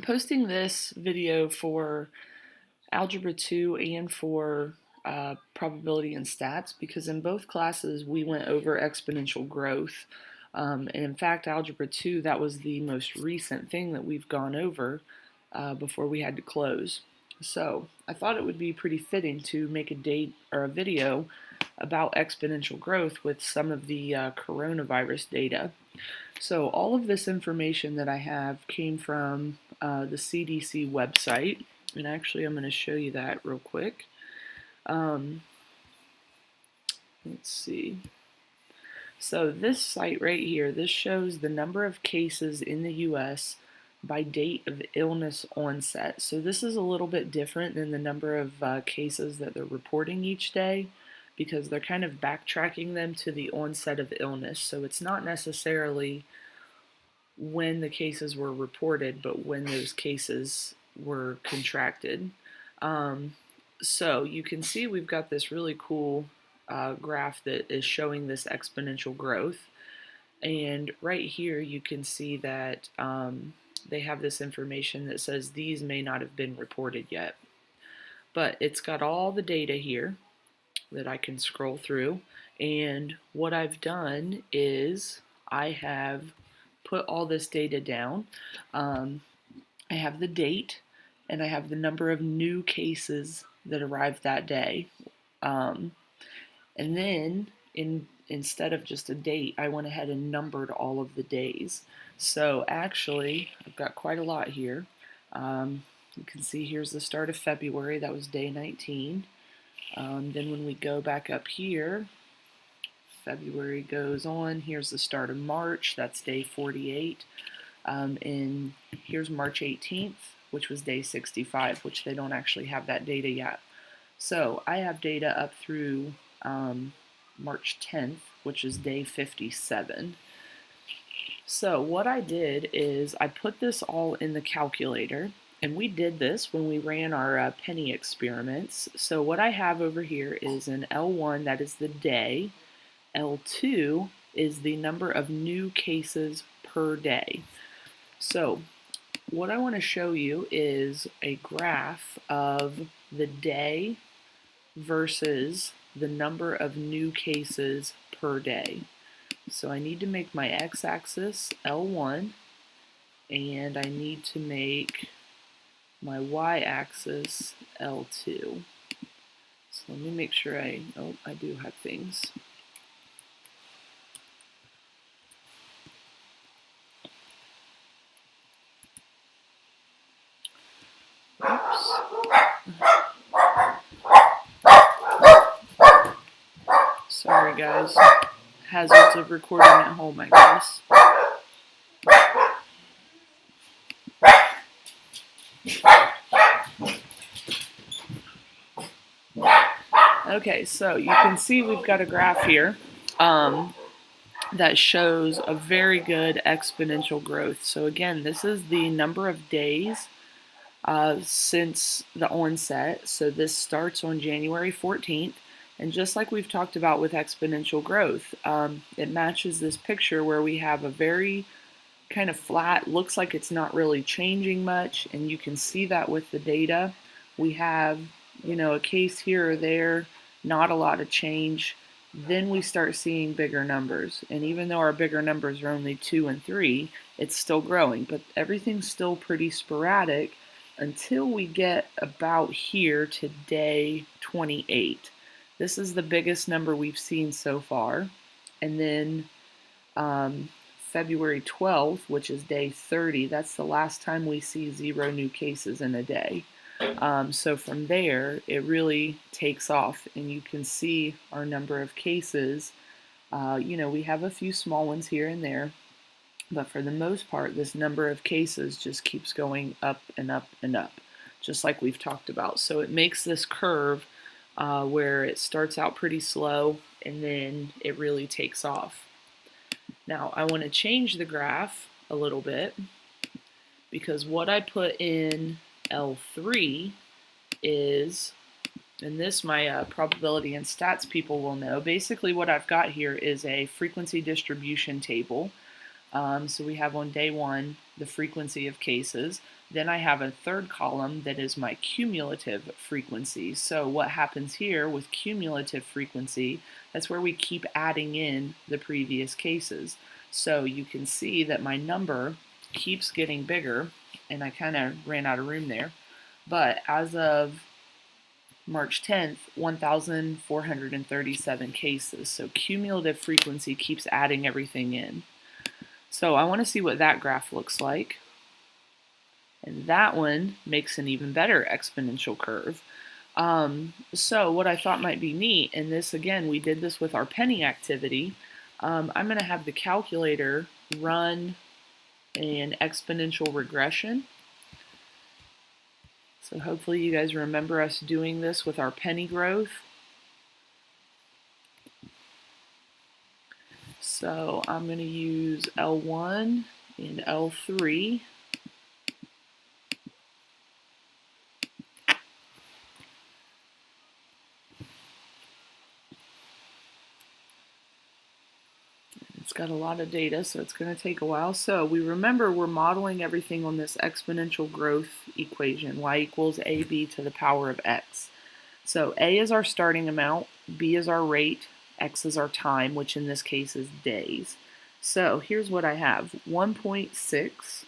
posting this video for Algebra 2 and for probability and stats because in both classes we went over exponential growth. And in fact, Algebra 2, that was the most recent thing that we've gone over before we had to close. So I thought it would be pretty fitting to make a date or a video about exponential growth with some of the coronavirus data. So all of this information that I have came from the CDC website, and actually I'm going to show you that real quick. Let's see. So this site right here, this shows the number of cases in the US by date of illness onset. So this is a little bit different than the number of cases that they're reporting each day, because they're kind of backtracking them to the onset of illness. So it's not necessarily when the cases were reported, but when those cases were contracted. So you can see we've got this really cool graph that is showing this exponential growth. And right here you can see that they have this information that says these may not have been reported yet. But it's got all the data here that I can scroll through. And what I've done is I have put all this data down. I have the date and I have the number of new cases that arrived that day. And then instead of just a date, I went ahead and numbered all of the days. So actually, I've got quite a lot here. You can see here's the start of February, that was day 19. Then when we go back up here, February goes on, here's the start of March, that's day 48. And here's March 18th, which was day 65, which they don't actually have that data yet. So I have data up through March 10th, which is day 57. So what I did is I put this all in the calculator, and we did this when we ran our penny experiments. So what I have over here is an L1, that is the day. L2 is the number of new cases per day. So what I want to show you is a graph of the day versus the number of new cases per day. So I need to make my x-axis L1, and I need to make my y-axis L2. So let me make sure I do have things. Oops. Sorry guys, hazards of recording at home, I guess. Okay, so you can see we've got a graph here that shows a very good exponential growth. So again, this is the number of days since the onset. So this starts on January 14th. And just like we've talked about with exponential growth, it matches this picture where we have a very kind of flat, looks like it's not really changing much, and you can see that with the data. We have, a case here or there, not a lot of change. Then we start seeing bigger numbers, and even though our bigger numbers are only 2 and 3, it's still growing, but everything's still pretty sporadic until we get about here to day 28. This is the biggest number we've seen so far. And then February 12th, which is day 30, that's the last time we see 0 new cases in a day. So from there, it really takes off, and you can see our number of cases. We have a few small ones here and there, but for the most part, this number of cases just keeps going up and up and up, just like we've talked about. So it makes this curve where it starts out pretty slow and then it really takes off. Now I want to change the graph a little bit, because what I put in L3 is, and this my probability and stats people will know, basically what I've got here is a frequency distribution table. So we have on day 1 the frequency of cases. Then I have a third column that is my cumulative frequency. So what happens here with cumulative frequency, that's where we keep adding in the previous cases. So you can see that my number keeps getting bigger, and I kind of ran out of room there. But as of March 10th, 1,437 cases. So cumulative frequency keeps adding everything in. So I want to see what that graph looks like. And that one makes an even better exponential curve. So what I thought might be neat, and this again, we did this with our penny activity, I'm going to have the calculator run an exponential regression. So hopefully you guys remember us doing this with our penny growth. So I'm going to use L1 and L3. It's got a lot of data, so it's going to take a while. So we remember we're modeling everything on this exponential growth equation, y equals ab to the power of x. So a is our starting amount, b is our rate, x is our time, which in this case is days. So here's what I have, 1.6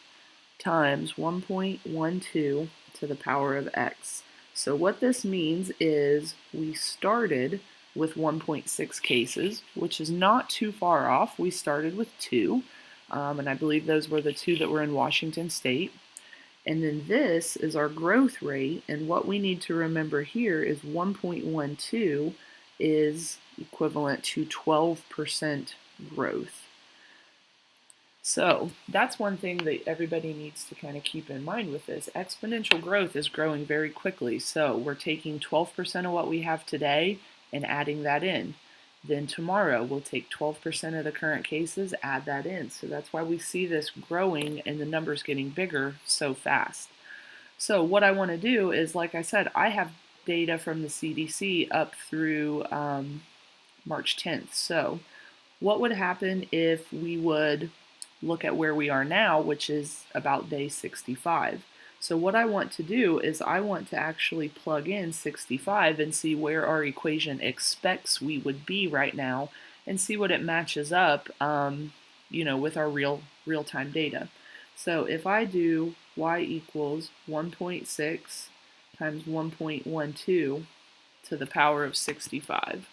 times 1.12 to the power of x. So what this means is we started with 1.6 cases, which is not too far off. We started with 2, and I believe those were the 2 that were in Washington State. And then this is our growth rate, and what we need to remember here is 1.12 is equivalent to 12% growth. So that's one thing that everybody needs to kind of keep in mind with this. Exponential growth is growing very quickly. So we're taking 12% of what we have today and adding that in. Then tomorrow we'll take 12% of the current cases, add that in. So that's why we see this growing and the numbers getting bigger so fast. So what I want to do is, like I said, I have data from the CDC up through March 10th. So what would happen if we would look at where we are now, which is about day 65. So what I want to do is I want to actually plug in 65 and see where our equation expects we would be right now and see what it matches up, with our real-time data. So if I do y equals 1.6 times 1.12 to the power of 65,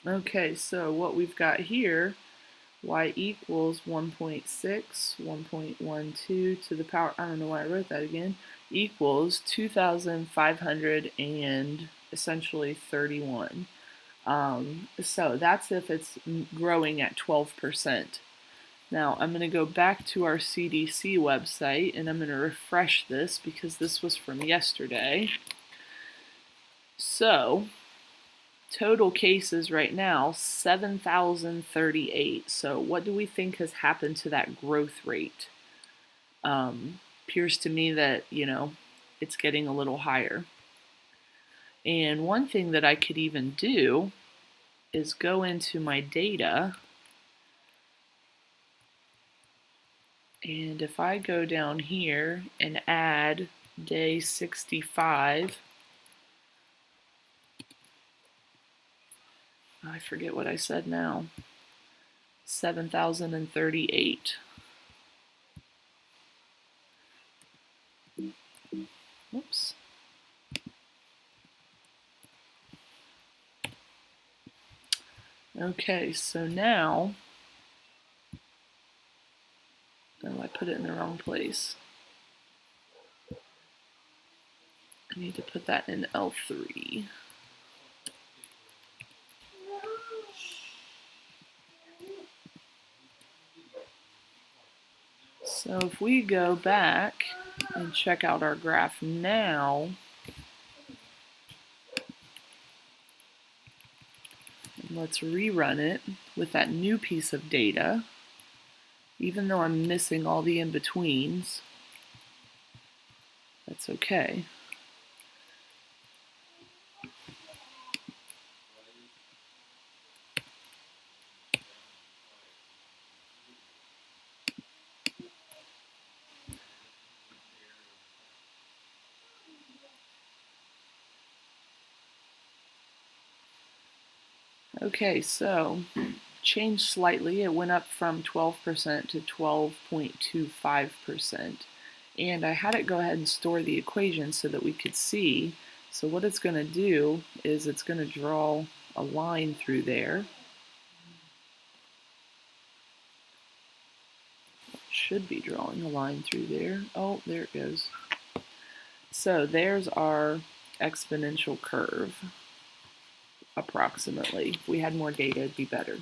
okay, so what we've got here, y equals 1.6, 1.12 to the power, I don't know why I wrote that again, equals 2,500 and essentially 31. So that's if it's growing at 12%. Now I'm going to go back to our CDC website and I'm going to refresh this because this was from yesterday. So total cases right now, 7,038. So what do we think has happened to that growth rate? Appears to me that, it's getting a little higher. And one thing that I could even do is go into my data, and if I go down here and add day 65, I forget what I said now, 7,038. Whoops. Okay, so now, oh, I put it in the wrong place. I need to put that in L3. So if we go back and check out our graph now, and let's rerun it with that new piece of data. Even though I'm missing all the in-betweens, that's okay. Okay, so changed slightly. It went up from 12% to 12.25%. And I had it go ahead and store the equation so that we could see. So what it's going to do is it's going to draw a line through there. Should be drawing a line through there. Oh, there it goes. So there's our exponential curve, approximately. If we had more data, it'd be better.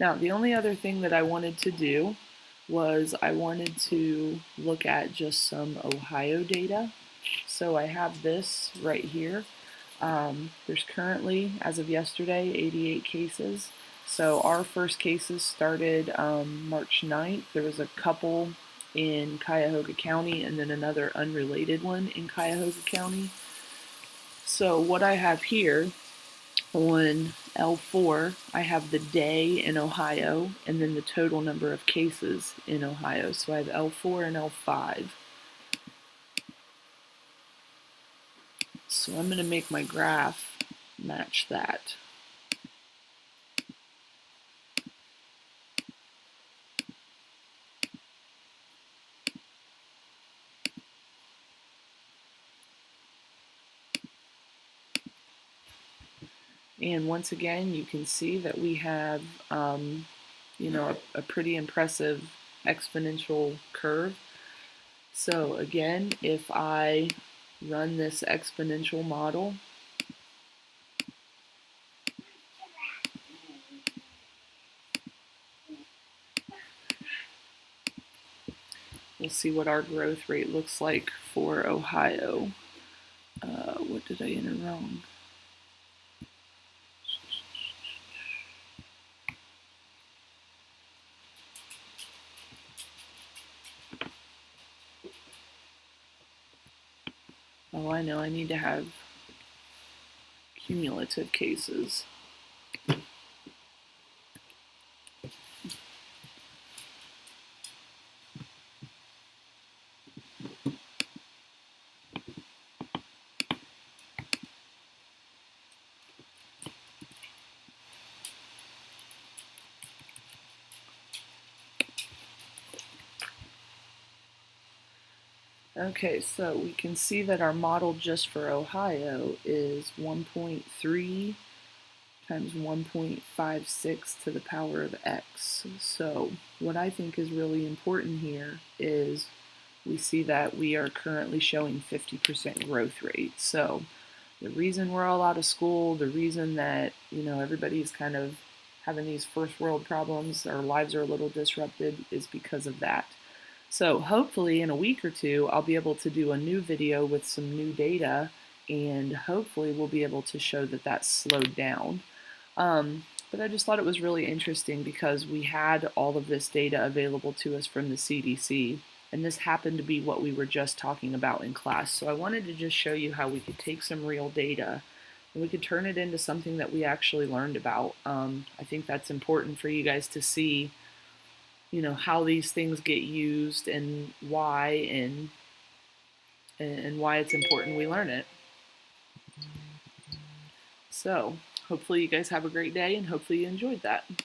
Now, the only other thing that I wanted to do was I wanted to look at just some Ohio data. So I have this right here. There's currently, as of yesterday, 88 cases. So our first cases started March 9th. There was a couple in Cuyahoga County and then another unrelated one in Cuyahoga County. So what I have here on L4, I have the day in Ohio and then the total number of cases in Ohio. So I have L4 and L5. So I'm going to make my graph match that. And once again, you can see that we have, a pretty impressive exponential curve. So again, if I run this exponential model, we'll see what our growth rate looks like for Ohio. What did I enter wrong? Oh, I know, I need to have cumulative cases. Okay, so we can see that our model just for Ohio is 1.3 times 1.56 to the power of x. So what I think is really important here is we see that we are currently showing 50% growth rate. So the reason we're all out of school, the reason that, everybody's kind of having these first world problems, our lives are a little disrupted, is because of that. So hopefully in a week or two, I'll be able to do a new video with some new data, and hopefully we'll be able to show that that's slowed down. But I just thought it was really interesting because we had all of this data available to us from the CDC, and this happened to be what we were just talking about in class. So I wanted to just show you how we could take some real data and we could turn it into something that we actually learned about. I think that's important for you guys to see, how these things get used and why and why it's important we learn it. So hopefully you guys have a great day and hopefully you enjoyed that.